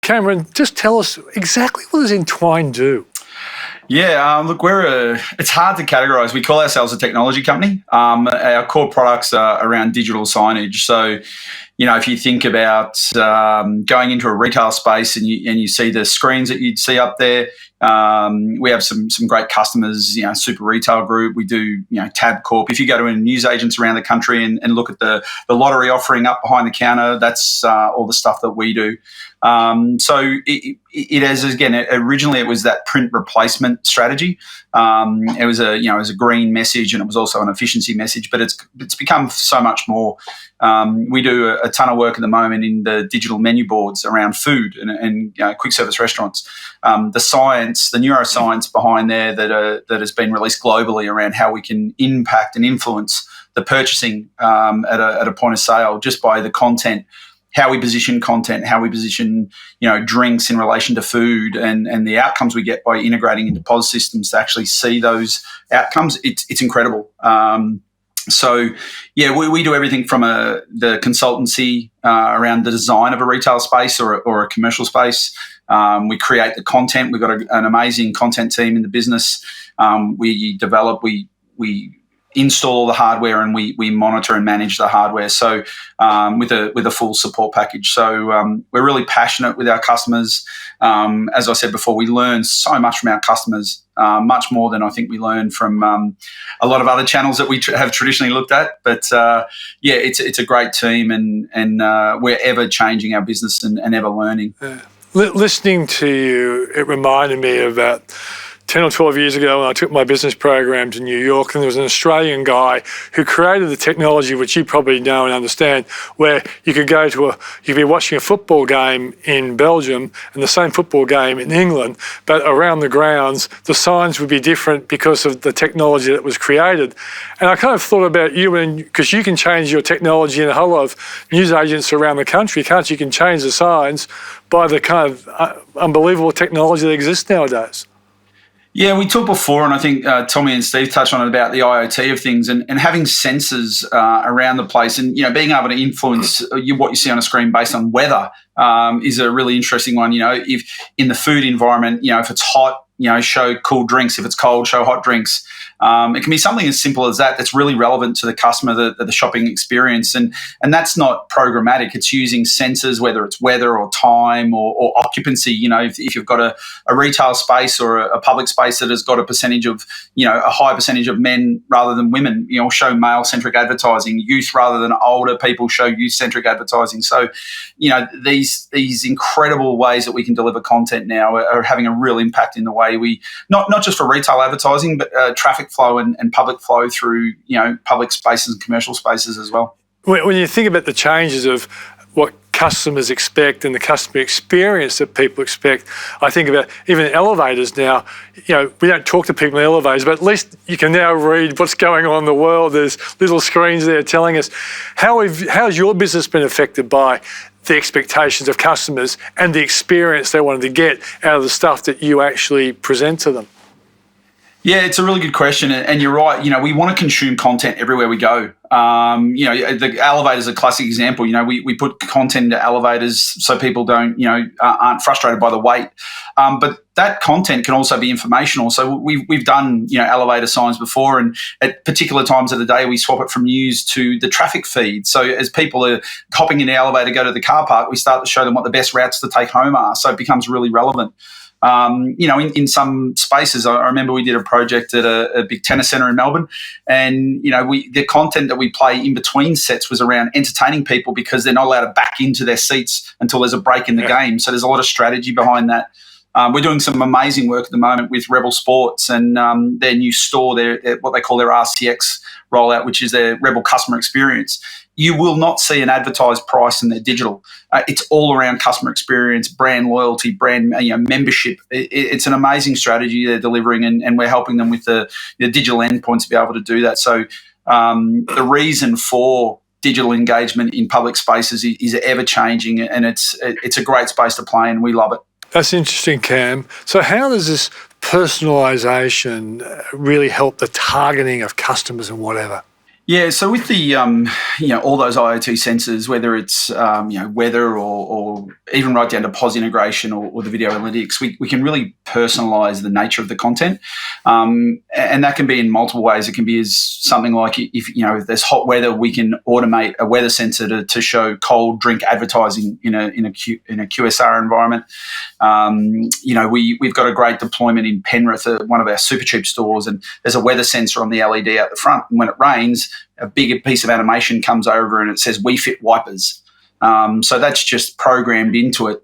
Cameron, just tell us exactly what does Entwine do? Yeah, look, it's hard to categorise. We call ourselves a technology company. Our core products are around digital signage. So, if you think about going into a retail space and you see the screens that you'd see up there, we have some great customers, Super Retail Group. We do, Tabcorp. If you go to any news agents around the country and look at the lottery offering up behind the counter, that's all the stuff that we do. So it has, again, originally it was that print replacement strategy. It was a green message, and it was also an efficiency message, but it's become so much more. We do a ton of work at the moment in the digital menu boards around food and quick service restaurants. The neuroscience behind there that has been released globally around how we can impact and influence the purchasing at a point of sale just by the content, how we position content, how we position drinks in relation to food, and the outcomes we get by integrating into POS systems to actually see those outcomes. It's incredible. So, we do everything from the consultancy around the design of a retail space or a commercial space. We create the content. We've got an amazing content team in the business. We develop, we install all the hardware, and we monitor and manage the hardware. So with a full support package. So we're really passionate with our customers. As I said before, we learn so much from our customers, much more than I think we learn from a lot of other channels that we have traditionally looked at. But it's a great team, and we're ever changing our business and ever learning. Yeah. Listening to you, it reminded me of about 10 or 12 years ago when I took my business program to New York, and there was an Australian guy who created the technology, which you probably know and understand, where you could you'd be watching a football game in Belgium and the same football game in England, but around the grounds, the signs would be different because of the technology that was created. And I kind of thought about you, because you can change your technology in a whole lot of news agents around the country, can't you? You can change the signs by the kind of unbelievable technology that exists nowadays. Yeah, we talked before, and I think Tommy and Steve touched on it about the IoT of things and having sensors around the place, and being able to influence what you see on a screen based on weather is a really interesting one. If in the food environment, if it's hot, show cool drinks. If it's cold, show hot drinks. It can be something as simple as that that's really relevant to the customer, the shopping experience. And that's not programmatic. It's using sensors, whether it's weather or time or occupancy. If you've got a retail space or a public space that has got a percentage of, a high percentage of men rather than women, show male-centric advertising. Youth rather than older people, show youth-centric advertising. So, these incredible ways that we can deliver content now are having a real impact in the way we, not just for retail advertising, but traffic flow and public flow through, public spaces and commercial spaces as well. When you think about the changes of what customers expect and the customer experience that people expect, I think about even elevators now. We don't talk to people in elevators, but at least you can now read what's going on in the world. There's little screens there telling us. How's your business been affected by the expectations of customers and the experience they wanted to get out of the stuff that you actually present to them? Yeah, it's a really good question, and you're right. We want to consume content everywhere we go. The elevator is a classic example. We put content into elevators so people aren't frustrated by the wait. But that content can also be informational. So we've done elevator signs before, and at particular times of the day we swap it from news to the traffic feed. So as people are hopping in the elevator to go to the car park, we start to show them what the best routes to take home are. So it becomes really relevant. In some spaces, I remember we did a project at a big tennis centre in Melbourne, and the content that we play in between sets was around entertaining people because they're not allowed to back into their seats until there's a break in the game. So there's a lot of strategy behind that. We're doing some amazing work at the moment with Rebel Sports and their new store, what they call their RCX rollout, which is their Rebel customer experience. You will not see an advertised price in their digital. It's all around customer experience, brand loyalty, brand membership. It's an amazing strategy they're delivering, and we're helping them with the digital endpoints to be able to do that. So the reason for digital engagement in public spaces is ever changing, and it's a great space to play in. We love it. That's interesting, Cam. So how does this personalisation really help the targeting of customers and whatever? Yeah, so with the all those IoT sensors, whether it's weather or even right down to POS integration or the video analytics, we can really personalize the nature of the content, and that can be in multiple ways. It can be as something like if there's hot weather, we can automate a weather sensor to show cold drink advertising in a QSR environment. We've got a great deployment in Penrith, one of our super cheap stores, and there's a weather sensor on the LED out the front, and when it rains, a bigger piece of animation comes over and it says "We fit wipers." So that's just programmed into it.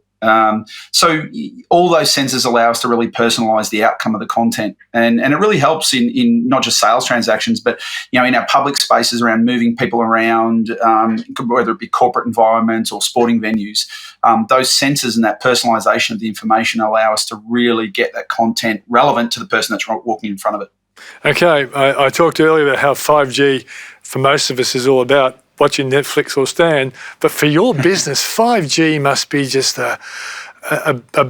So all those sensors allow us to really personalize the outcome of the content, and it really helps in not just sales transactions, but in our public spaces around moving people around, whether it be corporate environments or sporting venues. Those sensors and that personalization of the information allow us to really get that content relevant to the person that's walking in front of it. Okay, I talked earlier about how 5G for most of us is all about watching Netflix or Stan, but for your business, 5G must be just a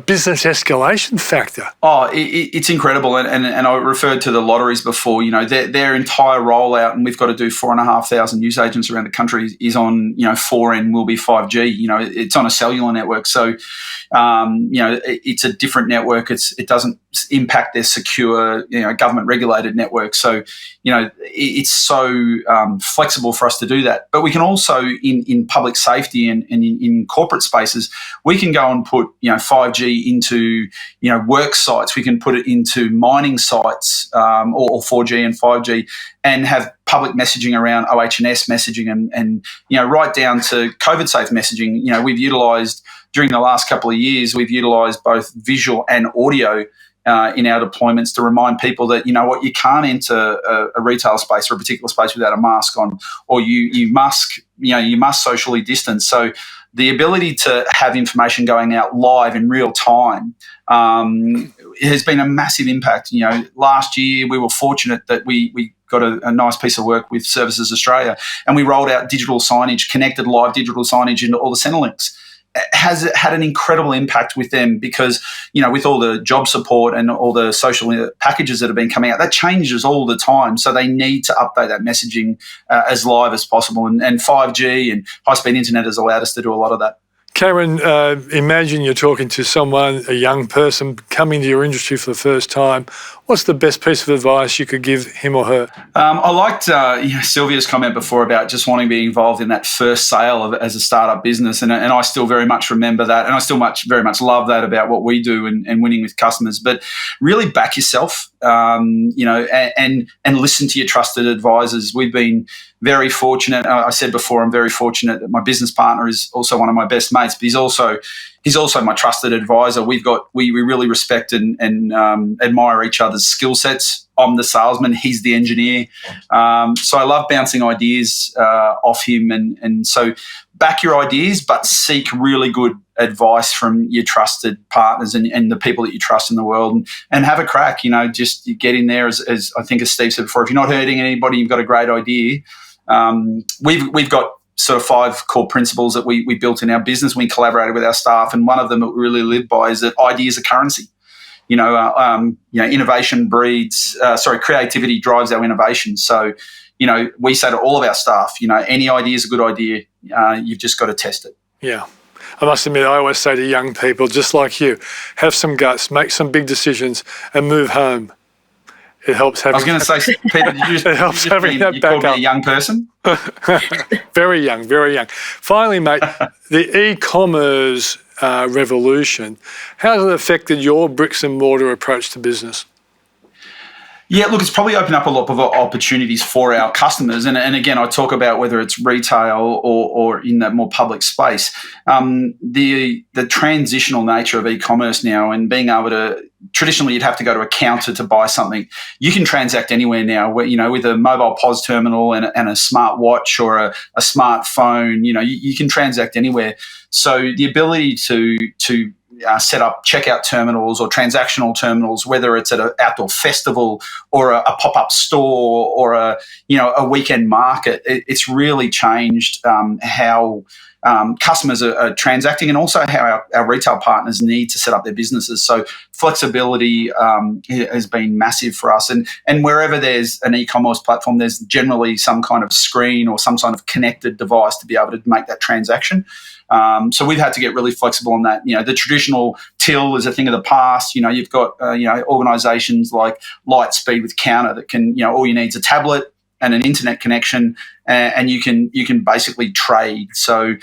business escalation factor. Oh, it's incredible. And I referred to the lotteries before. Their entire rollout, and we've got to do 4,500 news agents around the country, is on 4N will be 5G. It's on a cellular network. So, it's a different network. It doesn't impact their secure, government regulated network. So, it's so flexible for us to do that. But we can also, in public safety and in corporate spaces, we can go and put 5G into work sites. We can put it into mining sites, or 4G and 5G, and have public messaging around OH&S messaging and right down to COVID safe messaging. We've utilised during the last couple of years, we've utilised both visual and audio in our deployments to remind people that you can't enter a retail space or a particular space without a mask on, or you must socially distance. So the ability to have information going out live in real time has been a massive impact. Last year we were fortunate that we got a nice piece of work with Services Australia, and we rolled out digital signage, connected live digital signage into all the Centrelinks. Has had an incredible impact with them because, with all the job support and all the social packages that have been coming out, that changes all the time. So they need to update that messaging as live as possible. And 5G and high-speed internet has allowed us to do a lot of that. Cameron, imagine you're talking to someone, a young person coming to your industry for the first time. What's the best piece of advice you could give him or her? I liked Sylvia's comment before about just wanting to be involved in that first sale as a startup business, and I still very much remember that, and I still very much love that about what we do and winning with customers. But really back yourself, and listen to your trusted advisors. We've been very fortunate. I said before, I'm very fortunate that my business partner is also one of my best mates, but he's also my trusted advisor. We really respect and admire each other's skill sets. I'm the salesman, he's the engineer. So I love bouncing ideas off him. And so back your ideas, but seek really good advice from your trusted partners and the people that you trust in the world, and have a crack. Just get in there, as I think as Steve said before, if you're not hurting anybody, you've got a great idea. We've got sort of 5 core principles that we built in our business. We collaborated with our staff, and one of them that we really live by is that ideas are currency. Innovation creativity drives our innovation. So, we say to all of our staff, any idea is a good idea. You've just got to test it. Yeah. I must admit, I always say to young people, just like you, have some guts, make some big decisions, and move home. It helps having... I was going to say, Peter, did you just... It helps having that you back called me up. a young person? Very young, very young. Finally, mate, the e-commerce revolution, how has it affected your bricks and mortar approach to business? Yeah, look, it's probably opened up a lot of opportunities for our customers. And again, I talk about whether it's retail or in that more public space. The transitional nature of e-commerce now, and being able to, traditionally you'd have to go to a counter to buy something. You can transact anywhere now, with a mobile POS terminal and a smart watch or a smartphone. You can transact anywhere. So the ability to set up checkout terminals or transactional terminals, whether it's at an outdoor festival or a pop-up store or a weekend market, it's really changed how customers are transacting, and also how our retail partners need to set up their businesses. So flexibility has been massive for us. And wherever there's an e-commerce platform, there's generally some kind of screen or some kind of connected device to be able to make that transaction. So we've had to get really flexible on that. The traditional till is a thing of the past. You've got organisations like Lightspeed with Counter that can, all you need is a tablet and an internet connection, and you can basically trade. So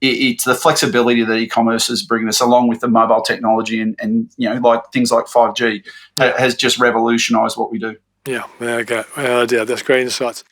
it's the flexibility that e-commerce is bringing us, along with the mobile technology and like things like 5G, has just revolutionised what we do. Yeah, there you go. Yeah, that's great insights.